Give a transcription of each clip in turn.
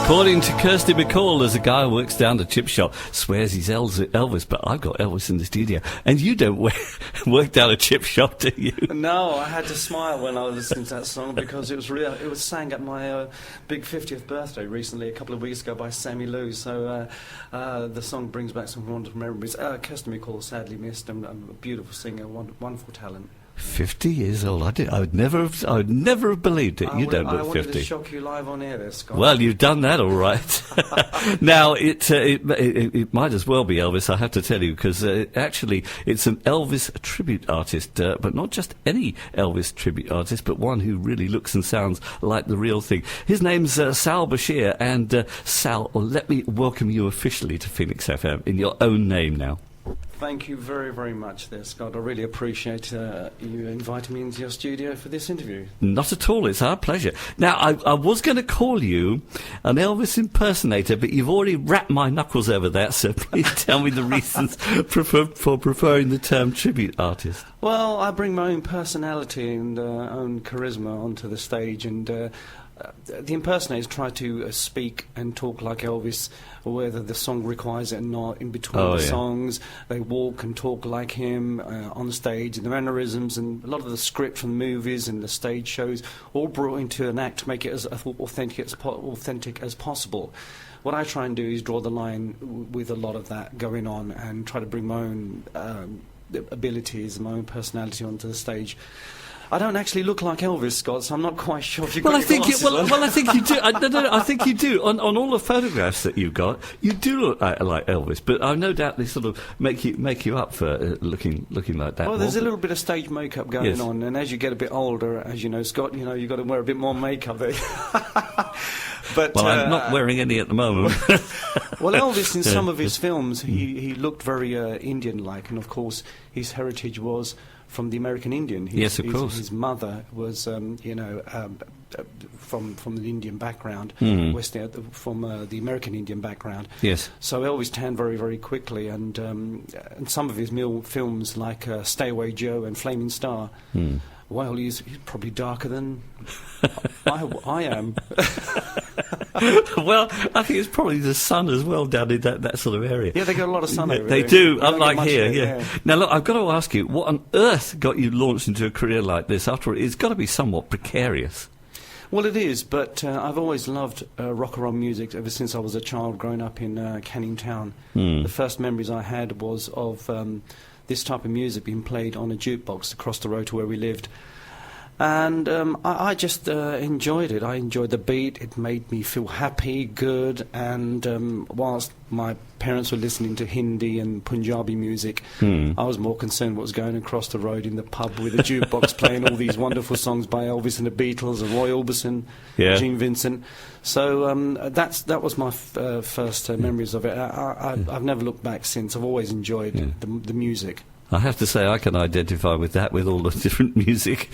According to Kirsty McCall, there's a guy who works down the chip shop, swears he's Elvis, but I've got Elvis in the studio. And you don't work down a chip shop, do you? No, I had to smile when I was listening to that song because it was sang at my big 50th birthday recently, a couple of weeks ago, by Sammy Lou. So the song brings back some wonderful memories. Kirsty McCall, sadly missed, and a beautiful singer, wonderful talent. 50 years old. I would never have believed it. You don't look 50. I wanted to shock you live on air there, Scott. Well, you've done that all right. Now, it might as well be Elvis, I have to tell you, because actually it's an Elvis tribute artist, but not just any Elvis tribute artist, but one who really looks and sounds like the real thing. His name's Sal Bashir, and Sal, let me welcome you officially to Phoenix FM in your own name now. Thank you very, very much there, Scott. I really appreciate you inviting me into your studio for this interview. Not at all. It's our pleasure. Now, I was going to call you an Elvis impersonator, but you've already wrapped my knuckles over that, so please tell me the reasons for preferring the term tribute artist. Well, I bring my own personality and own charisma onto the stage, and the impersonators try to speak and talk like Elvis, whether the song requires it or not. In between songs, they walk and talk like him on stage, and the mannerisms and a lot of the script from the movies and the stage shows, all brought into an act to make it as authentic as possible. What I try and do is draw the line with a lot of that going on, and try to bring my own abilities and my own personality onto the stage. I don't actually look like Elvis, Scott, so I'm not quite sure if you've got your glasses on. Well, I think you do. I think you do. On all the photographs that you've got, you do look like Elvis, but I've no doubt they sort of make you up for looking like that. Well, there's a little bit of stage makeup going on, and as you get a bit older, as you know, Scott, you've got to wear a bit more makeup there. But, I'm not wearing any at the moment. Well, Elvis, in some of his films, he looked very Indian-like, and of course, his heritage was from the American Indian. Yes, of course. His mother was, from the Indian background, from the American Indian background. Yes. So Elvis tanned very, very quickly, and some of his films like Stay Away Joe and Flaming Star, well, he's probably darker than I am. Well, I think it's probably the sun as well down in that sort of area. Yeah, they got a lot of sun over there. They do, unlike here, yeah. Now, look, I've got to ask you, what on earth got you launched into a career like this? After all, it's got to be somewhat precarious. Well, it is, but I've always loved rock and roll music ever since I was a child growing up in Canning Town. The first memories I had was of this type of music being played on a jukebox across the road to where we lived. And I just enjoyed it. I enjoyed the beat. It made me feel happy, good, and whilst my parents were listening to Hindi and Punjabi music, I was more concerned what was going across the road in the pub with a jukebox playing all these wonderful songs by Elvis and the Beatles and Roy Orbison, Gene Vincent. So that was my first memories of it. I've never looked back since. I've always enjoyed the music. I have to say I can identify with that, with all the different music.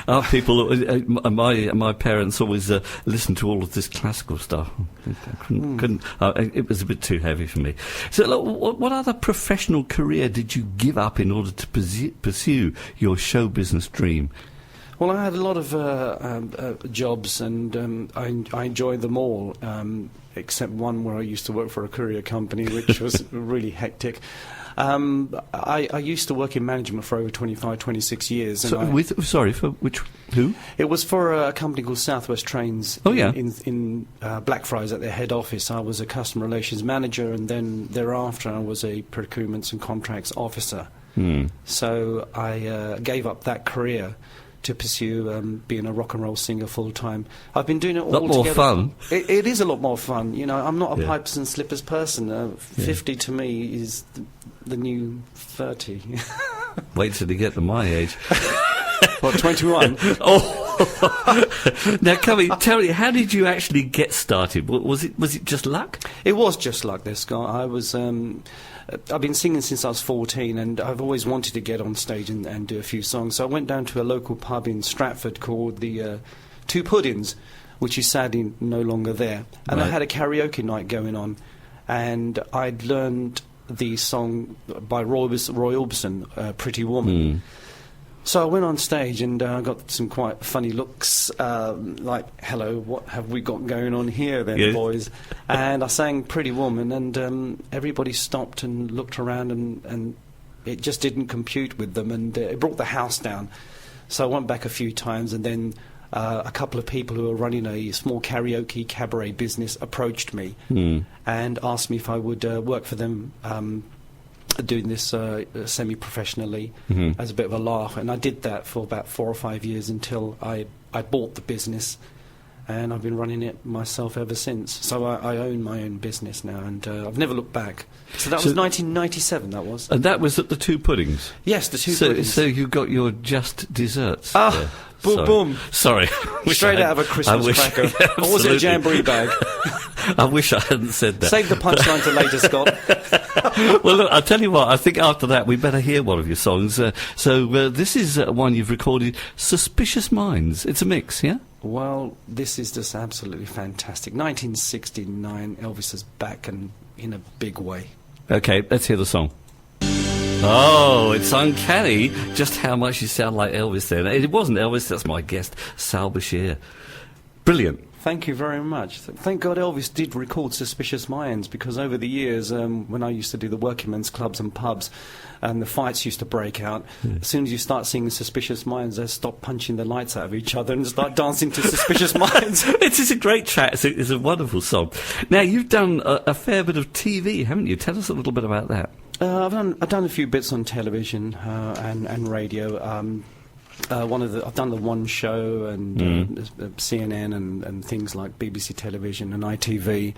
Our people, my parents always listened to all of this classical stuff. I couldn't it was a bit too heavy for me. So what other professional career did you give up in order to pursue your show business dream? Well, I had a lot of jobs, and I enjoyed them all, except one where I used to work for a courier company, which was really hectic. I used to work in management for over 26 years. And who? It was for a company called Southwest Trains in Blackfriars at their head office. I was a customer relations manager, and then thereafter I was a procurements and contracts officer. So I gave up that career to pursue being a rock and roll singer full time. I've been doing it all together. A lot more fun. It is a lot more fun. I'm not a pipes and slippers person. 50 to me is the new 30. Wait till you get to my age. What, 21? Now, tell me, how did you actually get started? Was it just luck? It was just luck, there, Scott. I was. I've been singing since I was 14, and I've always wanted to get on stage and do a few songs. So I went down to a local pub in Stratford called the Two Puddings, which is sadly no longer there. And I had a karaoke night going on, and I'd learned the song by Roy Orbison, Pretty Woman. So I went on stage and I got some quite funny looks, like, hello, what have we got going on here then, Yes. boys? And I sang Pretty Woman, and everybody stopped and looked around, and it just didn't compute with them, and it brought the house down. So I went back a few times, and then a couple of people who were running a small karaoke cabaret business approached me and asked me if I would work for them, doing this semi-professionally as a bit of a laugh, and I did that for about 4 or 5 years until I bought the business, and I've been running it myself ever since. So I own my own business now, and I've never looked back. So that was 1997, that was. And that was at the Two Puddings? Yes, the Two Puddings. So you got your just desserts. Boom, Sorry. Boom. Sorry. Straight out of a Christmas cracker. Or was it a jamboree bag? I wish I hadn't said that. Save the punchline to later, Scott. Well, look, I'll tell you what, I think after that we better hear one of your songs. This is one you've recorded, Suspicious Minds. It's a mix, yeah? Well, this is just absolutely fantastic. 1969, Elvis is back, and in a big way. Okay, let's hear the song. Oh, it's uncanny just how much you sound like Elvis there. It wasn't Elvis, that's my guest, Sal Bashir. Brilliant. Thank you very much. Thank God Elvis did record Suspicious Minds, because over the years, when I used to do the working men's clubs and pubs, and the fights used to break out, as soon as you start singing Suspicious Minds, they stop punching the lights out of each other and start dancing to Suspicious Minds. It's a great track. It's a wonderful song. Now, you've done a fair bit of TV, haven't you? Tell us a little bit about that. I've done a few bits on television and radio. I've done the One Show and CNN and things like BBC Television and ITV.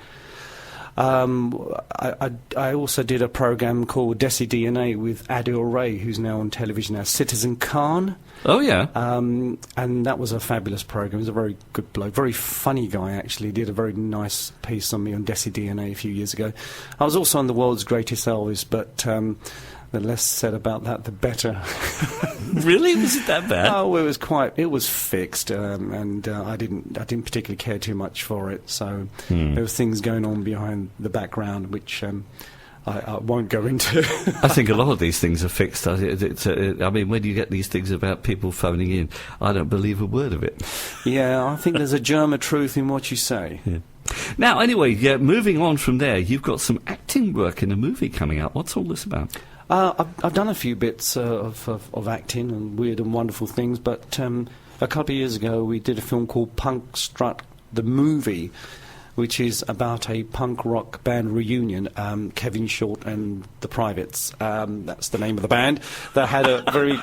I also did a program called Desi DNA with Adil Ray, who's now on television as Citizen Khan. Oh, yeah. And that was a fabulous program. He's a very good bloke, very funny guy, actually. He did a very nice piece on me on Desi DNA a few years ago. I was also on The World's Greatest Elvis, but the less said about that, the better. Really? Was it that bad? Oh, it was fixed, and I didn't particularly care too much for it. So there were things going on behind the background which I won't go into. I think a lot of these things are fixed. I mean, when you get these things about people phoning in, I don't believe a word of it. Yeah, I think there's a germ of truth in what you say. Yeah. Now, anyway, moving on from there, you've got some acting work in a movie coming up. What's all this about? I've done a few bits of acting and weird and wonderful things, but a couple of years ago we did a film called Punk Strut the Movie, which is about a punk rock band reunion, Kevin Short and the Privates. That's the name of the band. They had a very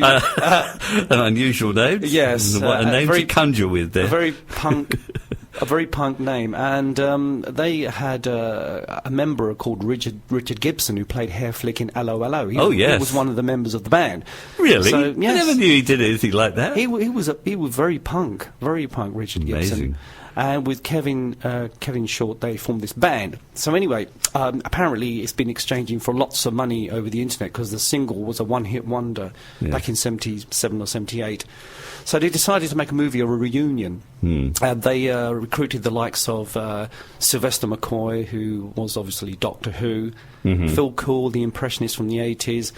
an unusual name. Yes, a name to conjure with there. A very punk name, and they had a member called Richard Gibson, who played Hair Flick in Allo Allo. He was one of the members of the band. Really? So, yes, I never knew he did anything like that. He was very punk, Richard Gibson. And with Kevin Short, they formed this band. So anyway, apparently it's been exchanging for lots of money over the internet, because the single was a one-hit wonder back in 77 or 78. So they decided to make a movie or a reunion. They recruited the likes of Sylvester McCoy, who was obviously Doctor Who, Phil Cool, the impressionist from the 80s.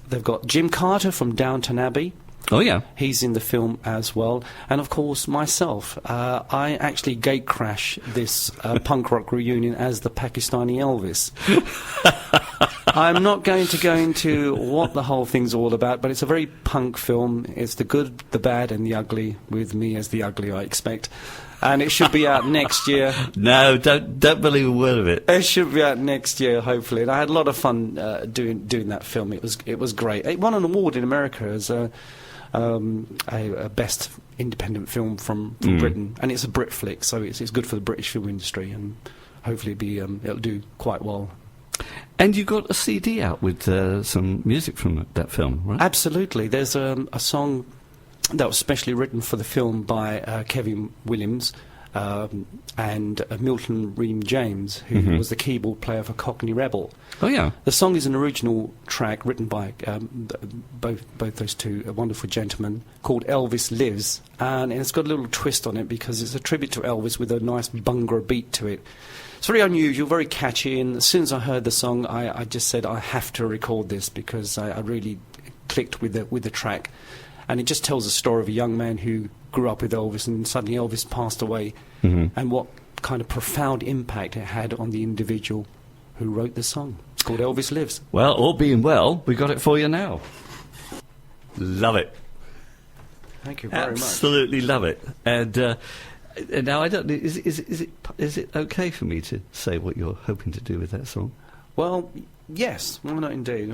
They've got Jim Carter from Downton Abbey. Oh, yeah. He's in the film as well. And, of course, myself. I actually gate crash this punk rock reunion as the Pakistani Elvis. I'm not going to go into what the whole thing's all about, but it's a very punk film. It's the good, the bad, and the ugly, with me as the ugly, I expect. And it should be out next year. No, don't believe a word of it. It should be out next year, hopefully. And I had a lot of fun doing that film. It was great. It won an award in America as a best independent film from Britain, and it's a Brit flick, so it's good for the British film industry, and hopefully it'll do quite well. And you got a CD out with some music from that film, right? Absolutely. There's a song that was specially written for the film by Kevin Williams, and Milton Ream James, who was the keyboard player for Cockney Rebel. Oh, yeah. The song is an original track written by both those two wonderful gentlemen, called Elvis Lives, and it's got a little twist on it because it's a tribute to Elvis with a nice Bhangra beat to it. It's very unusual, very catchy, and as soon as I heard the song, I just said I have to record this because I really clicked with the track. And it just tells the story of a young man who grew up with Elvis and suddenly Elvis passed away, and what kind of profound impact it had on the individual who wrote the song. It's called Elvis Lives. Well, all being well, we got it for you now. Love it. Thank you very much. Absolutely love it. And now I don't. Is it okay for me to say what you're hoping to do with that song? Well, yes. Why not indeed?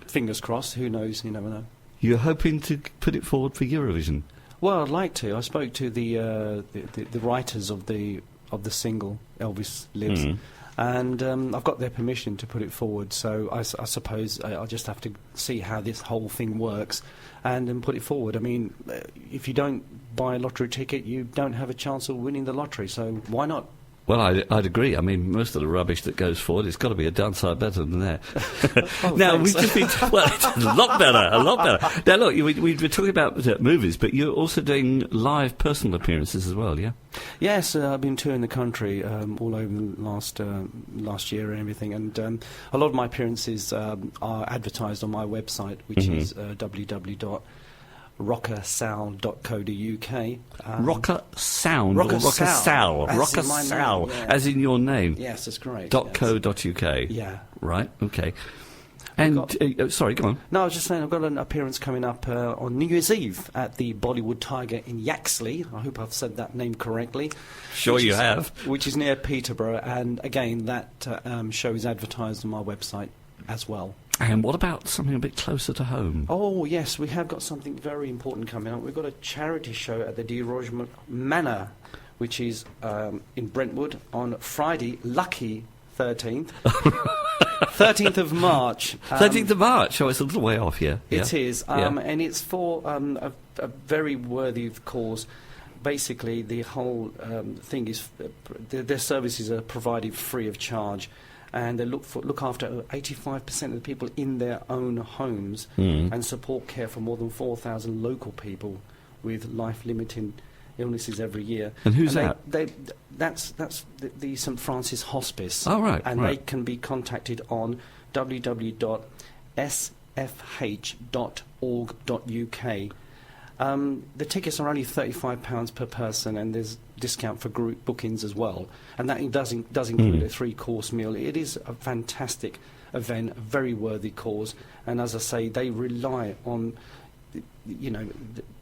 Fingers crossed. Who knows? You never know. You're hoping to put it forward for Eurovision? Well, I'd like to. I spoke to the writers of the single Elvis Lives, and I've got their permission to put it forward. So I suppose I'll just have to see how this whole thing works, and then put it forward. I mean, if you don't buy a lottery ticket, you don't have a chance of winning the lottery. So why not? Well, I'd agree. I mean, most of the rubbish that goes forward, it's got to be a downside better than that. Now, thanks. we've just been... Well, it's a lot better. Now, look, we've been talking about movies, but you're also doing live personal appearances as well, yeah? Yes, I've been touring the country all over the last year and everything, and a lot of my appearances are advertised on my website, which is www.rockersal.co.uk. Rocker Sound or Rocker Sal? Rocker Sal, as in your name? Yes, that's correct. .co.uk? Yeah. Right, okay. And, sorry, go on. No, I was just saying I've got an appearance coming up on New Year's Eve at the Bollywood Tiger in Yaxley. I hope I've said that name correctly. Sure you have. Which is near Peterborough, and again, that show is advertised on my website as well. And what about something a bit closer to home? Oh, yes, we have got something very important coming up. We've got a charity show at the De Rogemont Manor, which is in Brentwood on Friday, lucky 13th. 13th of March. 13th of March? Oh, it's a little way off, yeah. It is, and it's for a very worthy cause. Basically, the whole thing is their services are provided free of charge, and they look after 85% of the people in their own homes and support care for more than 4,000 local people with life-limiting illnesses every year. And who's that? That's the St Francis Hospice. Oh, right. And they can be contacted on www.sfh.org.uk. The tickets are only £35 per person, and there's discount for group bookings as well. And that does include a 3-course meal. It is a fantastic event, a very worthy cause. And as I say, they rely on,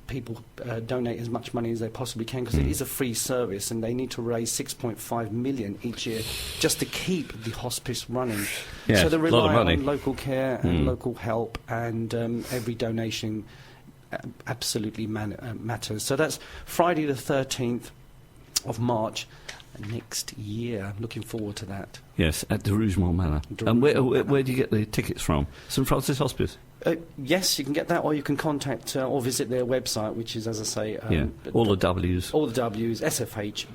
people donate as much money as they possibly can, because it is a free service, and they need to raise 6.5 million each year just to keep the hospice running. Yes, so they a lot of rely money. on local care and local help, and every donation absolutely matters. So that's Friday the 13th of March next year. Looking forward to that. Yes, at De Rogemont Manor. And where do you get the tickets from? St Francis Hospice? Yes, you can get that, or you can contact or visit their website, which is, as I say... all the W's. All the W's, sfh.org.uk.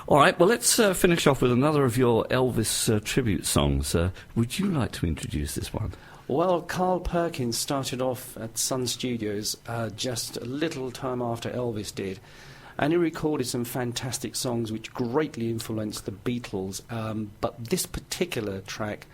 All right, well, let's finish off with another of your Elvis tribute songs. Would you like to introduce this one? Well, Carl Perkins started off at Sun Studios just a little time after Elvis did, and he recorded some fantastic songs which greatly influenced the Beatles, but this particular track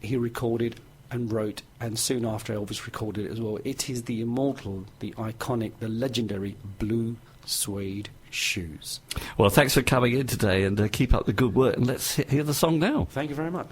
he recorded and wrote, and soon after Elvis recorded it as well. It is the immortal, the iconic, the legendary Blue Suede Shoes. Well, thanks for coming in today, and keep up the good work, and let's hear the song now. Thank you very much.